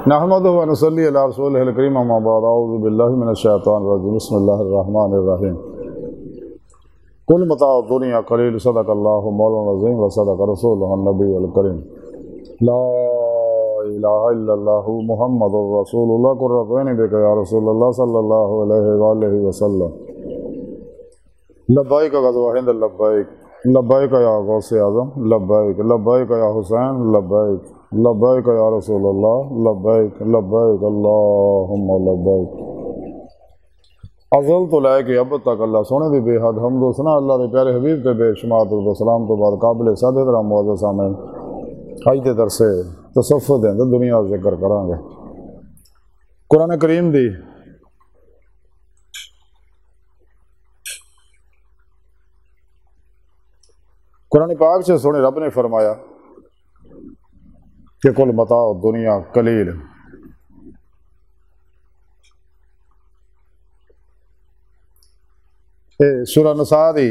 نحمدہ و نصلی علی رسولہ الکریم اما بعد اعوذ باللہ من الشیطان الرجیم بسم اللہ الرحمن الرحیم کل متاع الدنیا قلیل صدق اللہ مولانا العظیم و صدق رسولہ النبی الکریم لا الہ الا اللہ محمد رسول اللہ قرۃ عین بک یا رسول اللہ صلی اللہ علیہ وآلہ وسلم لبیک غزوہ ہند لبیک لبیک یا غوث اعظم لبیک لبیک یا حسین لبیک لبیک یا رسول اللہ لبیک لبیک اللہم لبیک ازل تو لے کے اب تک اللہ سونے دی بے حد حمد و ثنا اللہ دے پیارے حبیب تے بے شمار درود و سلام تو بعد قابل صد احترام معزز سامعین اج دے درس تصوف دے اندر دنیا دا ذکر کراں گے قرآن کریم دی قرآن پاک سے سونے رب نے فرمایا کہ کل متاع دنیا قلیل سورہ نساء دی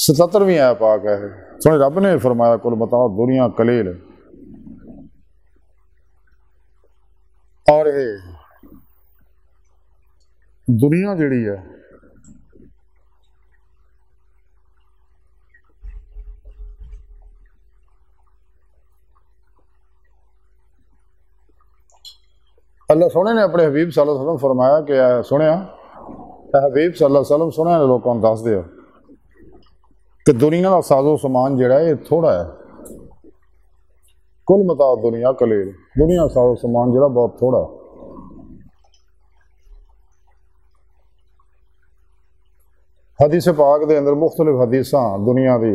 77ویں آیت پاک ہے سونے رب نے فرمایا کل متاع دنیا قلیل اور دنیا جڑی ہے اللہ سونے نے اپنے حبیب صلی اللہ علیہ وسلم فرمایا کہ سنیا اے حبیب صلی اللہ علیہ وسلم سنیا نے لوگوں کو دس دیو کہ دنیا کا ساز و سامان جڑا ہے یہ تھوڑا ہے کل متاع دنیا قلیل دنیا کا ساز و سامان جڑا بہت تھوڑا ہے حدیث پاک دے اندر مختلف حدیثاں دنیا دی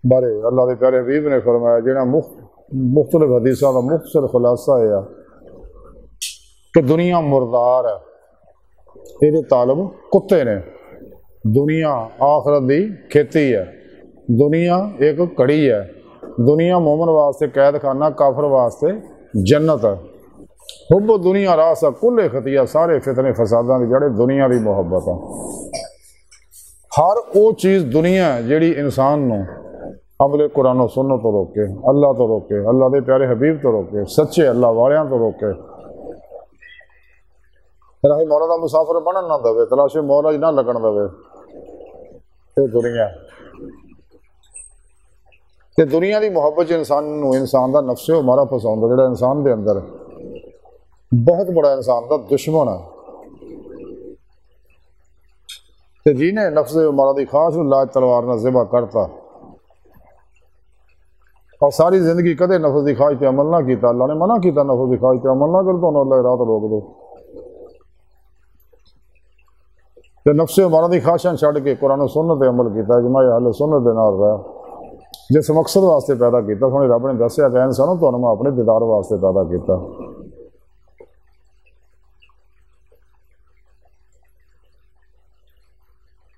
بارے اللہ دے پیارے حبیب نے فرمایا جڑا مختلف حدیثاں دا مختصر خلاصہ ہے کہ دنیا مردار ہے یہ طالب کتے نے دنیا آخرت دی کھیتی ہے دنیا ایک کڑی ہے دنیا مومن واسطے قید خانہ کافر واسطے جنت ہے حب دنیا راس کل خطیہ سارے فتنے فساداں دی جڑے دنیا دی محبت ہے ہر وہ چیز دنیا ہے جیڑی انسان نو عمل قرآن و سنت تو روکے اللہ تو روکے اللہ دے پیارے حبیب تو روکے سچے اللہ والیاں تو روکے راہی مولا دا مسافر بنن نہ دے تلاش مولا نہ لگن دے یہ دنیا تے دنیا دی محبت انسان دا نفس ہمارا پسند جڑا انسان دے اندر بہت بڑا انسان دا دشمن ہے تے جی نے نفس ہمارا دی خواہش اللہ تلوار نہ ذبح کرتا اور ساری زندگی کدے نفس دی خواہش تے عمل نہ کیتا اللہ نے منع کیتا نفس دی خواہش تے عمل نہ کر تو اللہ راہ روک دو کہ نفس ہمارا دی خواہشاں چھڑ کے قرآن و سنت پہ عمل کیتا اجماع اہل سنت دے نال رہا جس مقصد واسطے پیدا کیتا سونے رب نے دسیا کہ انسانوں تو میں اپنے دیدار واسطے پیدا کیتا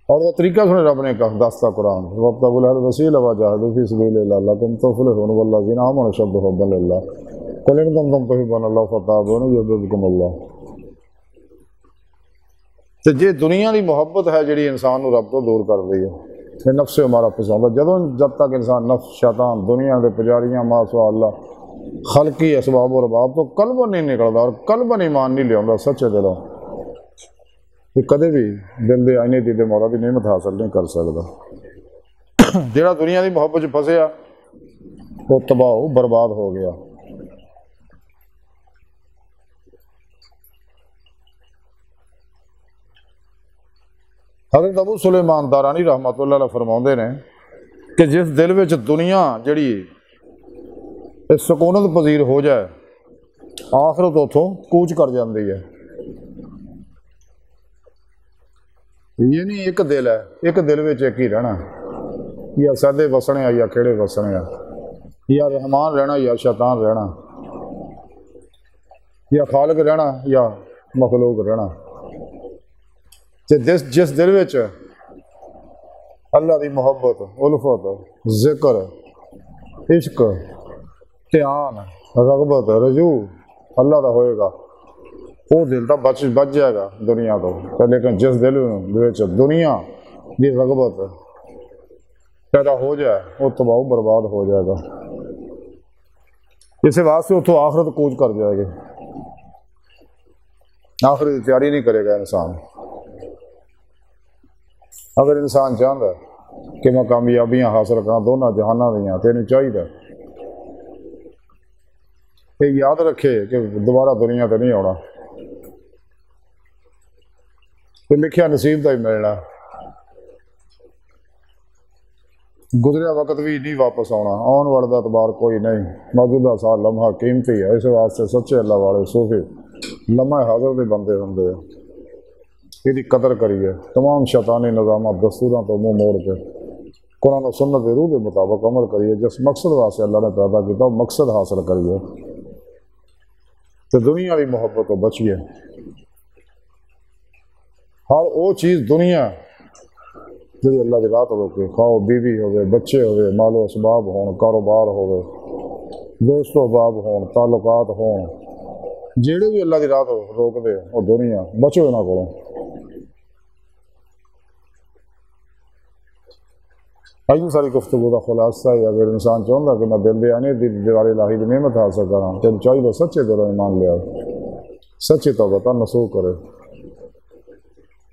اور وہ طریقہ سونے رب نے کہا دستا قرآن وابتغوا الوسیلۃ وجاہدوا فی سبیل اللہ لعلکم تفلحون والذین آمنوا اشد حبا للہ قل ان کنتم تحبون اللہ فاتبعونی یحببکم اللہ تو یہ دنیا دی محبت ہے جڑی انسان نو رب تو دور کر دی ہے یہ نفس ہمارا پسند ہے جب تک انسان نفس شیطان دنیا دے پجاریاں ما سوا اللہ خلقی اسباب و رباب تو قلب نہیں نکلتا اور قلب ایمان نہیں لیا سچے دلوں یہ کدے بھی دل دے آئینے دی مولا دی نعمت حاصل نہیں کر سکتا جڑا دنیا دی محبت چ پھسیا وہ تباہ برباد ہو گیا حضرت ابو سلیمان دارانی رحمۃ اللہ علیہ فرماؤندے نے کہ جس دل وچ دنیا جڑی سکونت پذیر ہو جائے آخرت اتوں کوچ کر جاندی ہے یہ نہیں ایک دل ہے ایک دل وچ ایک ہی رہنا یا سادے وسنے یا کھڑے وسنے یا رحمان رہنا یا شیطان رہنا یا خالق رہنا یا مخلوق رہنا جس دل وچ اللہ دی محبت الفت ذکر عشق دھیان رغبت رجوع اللہ دا ہوئے گا وہ دل تو بچ جائے گا دنیا تو لیکن جس دل وچ دنیا دی رغبت پیدا ہو جائے وہ تباہ برباد ہو جائے گا اسے واسطے اتوں آخرت کوچ کر جائے گی، آخرت کی تیاری نہیں کرے گا انسان۔ اگر انسان چاہتا ہے کہ میں کامیابیاں حاصل کرا دونوں جہانوں دیاں، تو انہیں چاہیے کہ یاد رکھے کہ دوبارہ دنیا تے نہیں آنا، کہ لکھیا نصیب کا ہی ملنا، گزریا وقت بھی نہیں واپس آنا، آن والے کا اعتبار کوئی نہیں، موجودہ سال لمحہ قیمتی ہے، اس واسطے سچے اللہ والے صوفی لمحہ حاضر کے بندے ہوندے ہیں، یہ قدر کریے، تمام شیطانی نظامات دستوراں تو منہ موڑ کے قرآن و سنت روح کے مطابق عمل کریے، جس مقصد واسطے اللہ نے پیدا کیا وہ مقصد حاصل کریے، تو دنیا کی محبت تو بچیے۔ ہر وہ چیز دنیا جی اللہ کی راہ تو روکے، خواہ بیوی ہوئے، بچے ہوئے، مال و اسباب ہون، کاروبار ہوئے، دوست و احباب ہون، تعلقات ہون، جیڑے بھی اللہ کی راہ تو روک دے وہ دنیا بچو نہ کرو۔ آئی ساری گفتگو کا خلاصہ ہے، اگر انسان چاہتا کہ میں دل دے آنے دیواری الہی دی نعمت حاصل کرا، تو چاہیے سچے دلوں ایمان لیا، سچے توبہ نصوح کرے،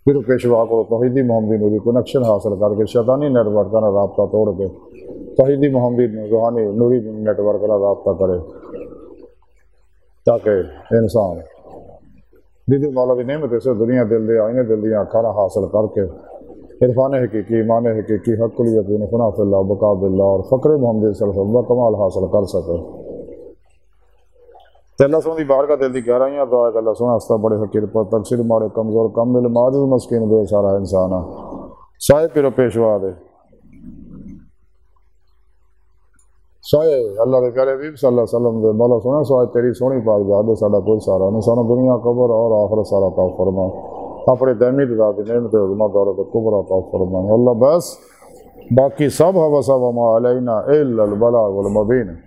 پھر پیشوا کو توحیدی محمدی نوری کنیکشن حاصل کر کے شیطانی نیٹ ورک کا رابطہ توڑ کے توحیدی محمدی روحانی نوری نیٹ ورک کا رابطہ کرے، تاکہ انسان دیدی مولا کی نعمت سے دنیا دل دے آئینے دل دیا کھانا حاصل کر کے عرفان حقیقی، ایمان حقیقی، حق الیقین، فنا فی اللہ، بقاء باللہ اور فقر محمد صلی اللہ علیہ وسلم کمال حاصل کر سکے۔ تو اللہ سونے دی بارگاہ دل دی گہرائیاں دعا ہے کہ اللہ سونا ہستا بڑے حقیر پر تقصیر مارے کمزور کم دل معجز مسکین بے سارا انسان سائے پیرو پیشوا دے، سائے اللہ دے پیارے حبیب صلی اللہ علیہ وسلم دے، مولا سونا سوائے تیری سونی پاک ذات دے ساڈا کوئی سارا نہیں، سانو دنیا قبر اور آخرت سارا عطا فرما، اپنے دائمی رضا کی نعمت عظمہ دولت کبر عطا فرما اللہ، بس باقی سب ہوا سب ما علینا الا البلاغ المبین۔